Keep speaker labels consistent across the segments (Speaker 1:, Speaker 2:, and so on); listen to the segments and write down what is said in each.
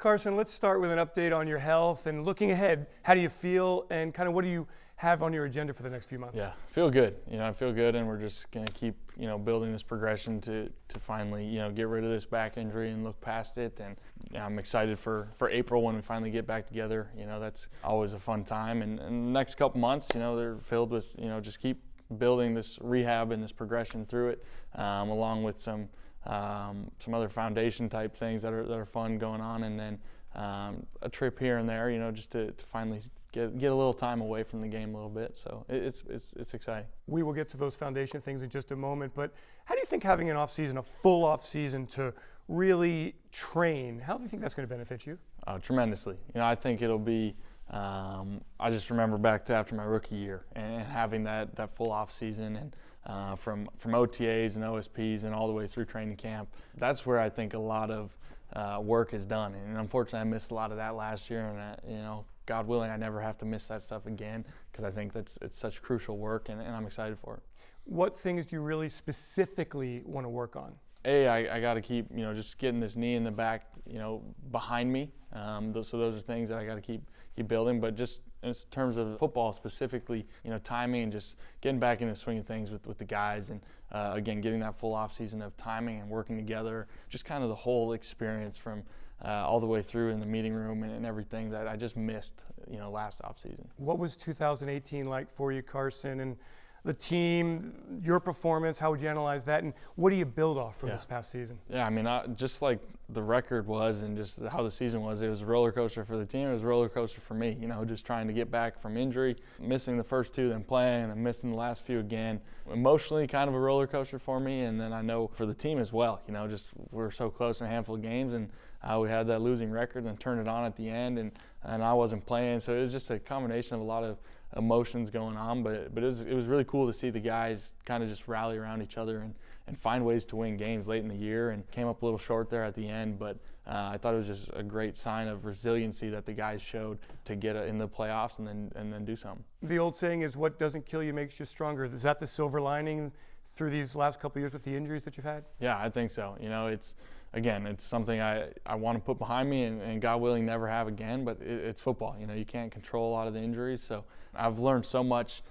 Speaker 1: Carson, let's start with an update on your health and looking ahead. How do you feel and kind of what do you have on your agenda for the next few months?
Speaker 2: Yeah, feel good. I feel good, and we're just going to keep, building this progression to finally, get rid of this back injury and look past it. And I'm excited for April when we finally get back together. That's always a fun time. And the next couple months, they're filled with, just keep building this rehab and this progression through it, along with some other foundation type things that are fun going on, and then a trip here and there, just to finally get a little time away from the game a little bit. So it's exciting.
Speaker 1: We will get to those foundation things in just a moment, but how do you think having an off-season, a full off-season to really train, how do you think that's going to benefit you?
Speaker 2: Tremendously. I think it'll be, I just remember back to after my rookie year and having that full off-season and from OTAs and OSPs and all the way through training camp. That's where I think a lot of work is done. And unfortunately, I missed a lot of that last year, and God willing, I never have to miss that stuff again, because I think it's such crucial work, and I'm excited for it.
Speaker 1: What things do you really specifically want to work on?
Speaker 2: I got to keep, just getting this knee in the back, behind me. So those are things that I got to keep building. But just in terms of football specifically, timing and just getting back in the swing of things with the guys, and again, getting that full off season of timing and working together, just kind of the whole experience from all the way through in the meeting room and everything that I just missed, last off season.
Speaker 1: What was 2018 like for you, Carson, and the team, your performance? How would you analyze that, and what do you build off from this past season?
Speaker 2: Yeah, just like the record was and just how the season was, it was a roller coaster for the team. It was a roller coaster for me, just trying to get back from injury, missing the first two, then playing, and missing the last few again. Emotionally, kind of a roller coaster for me, and then I know for the team as well. Just we were so close in a handful of games, and we had that losing record and turned it on at the end, and I wasn't playing, so it was just a combination of a lot of emotions going on, but it was really cool to see the guys kind of just rally around each other and find ways to win games late in the year, and came up a little short there at the end, but I thought it was just a great sign of resiliency that the guys showed to get in the playoffs and then do something. The
Speaker 1: old saying is, what doesn't kill you makes you stronger. Is that the silver lining through these last couple of years with the injuries that you've had?
Speaker 2: Yeah, I think so. It's something I want to put behind me and God willing never have again, but it's football. You can't control a lot of the injuries. So I've learned so much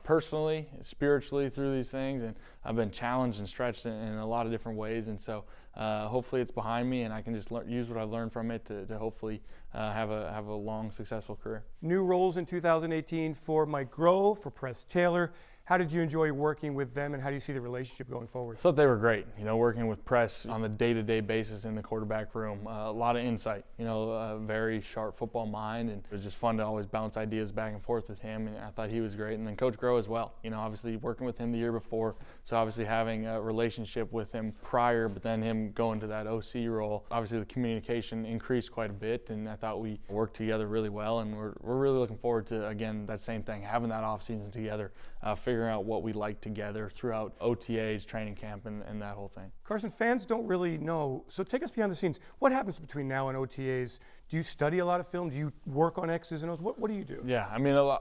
Speaker 2: personally, spiritually through these things, and I've been challenged and stretched in a lot of different ways. And so hopefully it's behind me and I can just use what I've learned from it to hopefully have a long, successful career.
Speaker 1: New roles in 2018 for Mike Groh, for Press Taylor. How did you enjoy working with them, and how do you see the relationship going forward?
Speaker 2: I thought they were great. Working with Press on the day-to-day basis in the quarterback room, a lot of insight. A very sharp football mind, and it was just fun to always bounce ideas back and forth with him. And I thought he was great, and then Coach Groh as well. Obviously working with him the year before, so obviously having a relationship with him prior, but then him going to that OC role. Obviously the communication increased quite a bit, and I thought we worked together really well. And we're really looking forward to, again, that same thing, having that off season together, figuring out what we like together throughout OTAs, training camp, and that whole thing.
Speaker 1: Carson, fans don't really know, so take us behind the scenes. What happens between now and OTAs? Do you study a lot of film? Do you work on X's and O's? What do you do?
Speaker 2: Yeah, a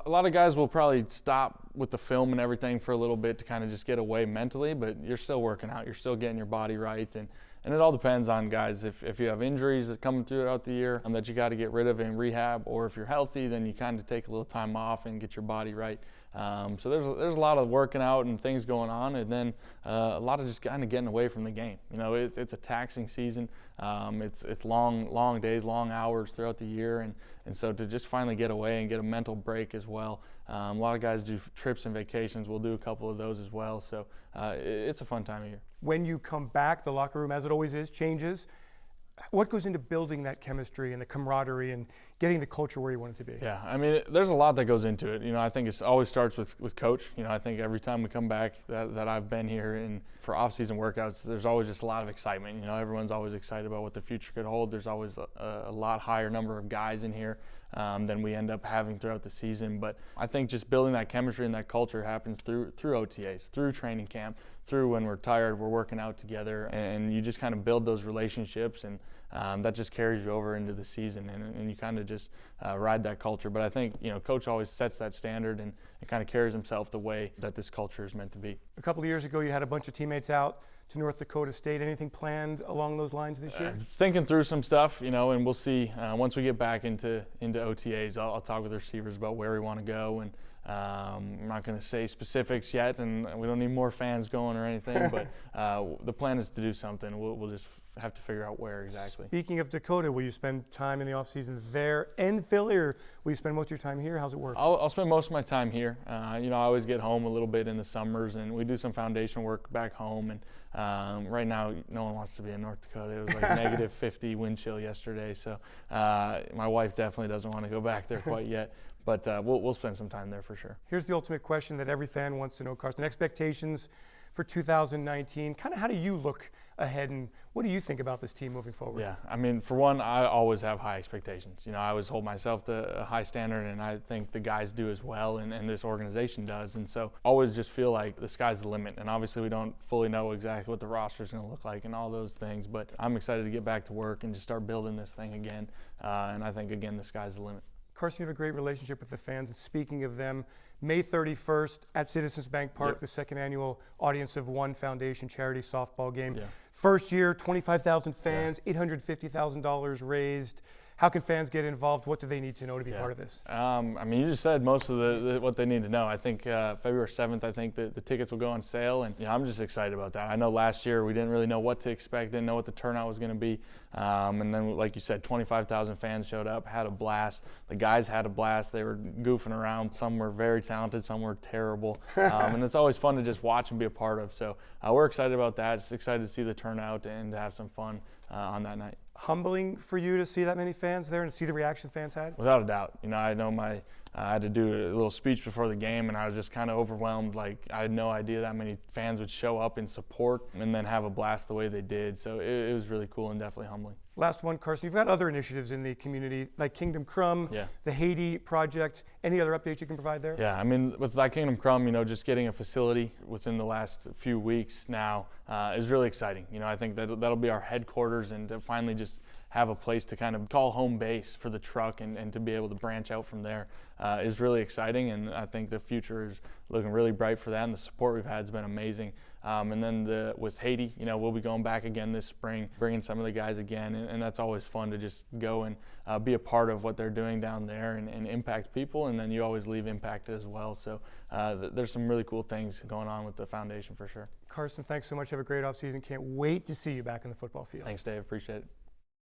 Speaker 2: lot of guys will probably stop with the film and everything for a little bit to kind of just get away mentally, but you're still working out. You're still getting your body right, and it all depends on guys. If you have injuries that come throughout the year that you got to get rid of in rehab, or if you're healthy, then you kind of take a little time off and get your body right. So there's a lot of working out and things going on, and then a lot of just kind of getting away from the game. It's a taxing season. It's long days, long hours throughout the year, and so to just finally get away and get a mental break as well. A lot of guys do trips and vacations. We'll do a couple of those as well. So it's a fun time of year.
Speaker 1: When you come back, the locker room, as it always is, changes. What goes into building that chemistry and the camaraderie and getting the culture where you want it to be?
Speaker 2: Yeah, there's a lot that goes into it. I think it always starts with Coach. I think every time we come back that I've been here and for off-season workouts, there's always just a lot of excitement. Everyone's always excited about what the future could hold. There's always a lot higher number of guys in here than we end up having throughout the season. But I think just building that chemistry and that culture happens through OTAs, through training camp, through when we're tired, we're working out together, and you just kind of build those relationships. And that just carries you over into the season, and you kind of just ride that culture. But I think, Coach always sets that standard and kind of carries himself the way that this culture is meant to be.
Speaker 1: A couple of years ago, you had a bunch of teammates out to North Dakota State. Anything planned along those lines this year?
Speaker 2: Thinking through some stuff, and we'll see. Once we get back into OTAs, I'll talk with the receivers about where we want to go, and I'm not going to say specifics yet, and we don't need more fans going or anything, but the plan is to do something. We'll just have to figure out where exactly.
Speaker 1: Speaking of Dakota, will you spend time in the offseason there in Philly, or will you spend most of your time here? How's it work?
Speaker 2: I'll spend most of my time here. I always get home a little bit in the summers, and we do some foundation work back home. And right now, no one wants to be in North Dakota. It was like negative 50 wind chill yesterday, so my wife definitely doesn't want to go back there quite yet. But we'll spend some time there for sure.
Speaker 1: Here's the ultimate question that every fan wants to know, Carson. Expectations for 2019. Kind of how do you look ahead, and what do you think about this team moving forward?
Speaker 2: Yeah, for one, I always have high expectations. I always hold myself to a high standard, and I think the guys do as well, and this organization does. And so always just feel like the sky's the limit. And obviously we don't fully know exactly what the roster is going to look like and all those things, but I'm excited to get back to work and just start building this thing again. And I think, again, the sky's the limit.
Speaker 1: Carson, you have a great relationship with the fans. And speaking of them, May 31st at Citizens Bank Park, the second annual Audience of One Foundation charity softball game.
Speaker 2: Yeah.
Speaker 1: First year, 25,000 fans, $850,000 raised. How can fans get involved? What do they need to know to be part of this?
Speaker 2: You just said most of what they need to know. I think February 7th, I think the tickets will go on sale, and I'm just excited about that. I know last year we didn't really know what to expect, didn't know what the turnout was going to be, and then, like you said, 25,000 fans showed up, had a blast. The guys had a blast. They were goofing around. Some were very talented, some were terrible, and it's always fun to just watch and be a part of. So we're excited about that. Just excited to see the turnout and to have some fun on that night.
Speaker 1: Humbling for you to see that many fans there and see the reaction fans had?
Speaker 2: Without a doubt. I know I had to do a little speech before the game, and I was just kind of overwhelmed. Like, I had no idea that many fans would show up in support and then have a blast the way they did. So it was really cool and definitely humbling.
Speaker 1: Last one, Carson. You've got other initiatives in the community, like Kingdom Crumb, the Haiti Project. Any other updates you can provide there?
Speaker 2: Yeah, with that Kingdom Crumb, just getting a facility within the last few weeks now is really exciting. I think that'll be our headquarters, and to finally just have a place to kind of call home base for the truck and to be able to branch out from there is really exciting. And I think the future is looking really bright for that, and the support we've had has been amazing. And then with Haiti, we'll be going back again this spring, bringing some of the guys again, and that's always fun to just go and be a part of what they're doing down there and impact people, and then you always leave impacted as well. So there's some really cool things going on with the foundation for sure.
Speaker 1: Carson, thanks so much. Have a great offseason. Can't wait to see you back in the football field.
Speaker 2: Thanks, Dave. Appreciate it.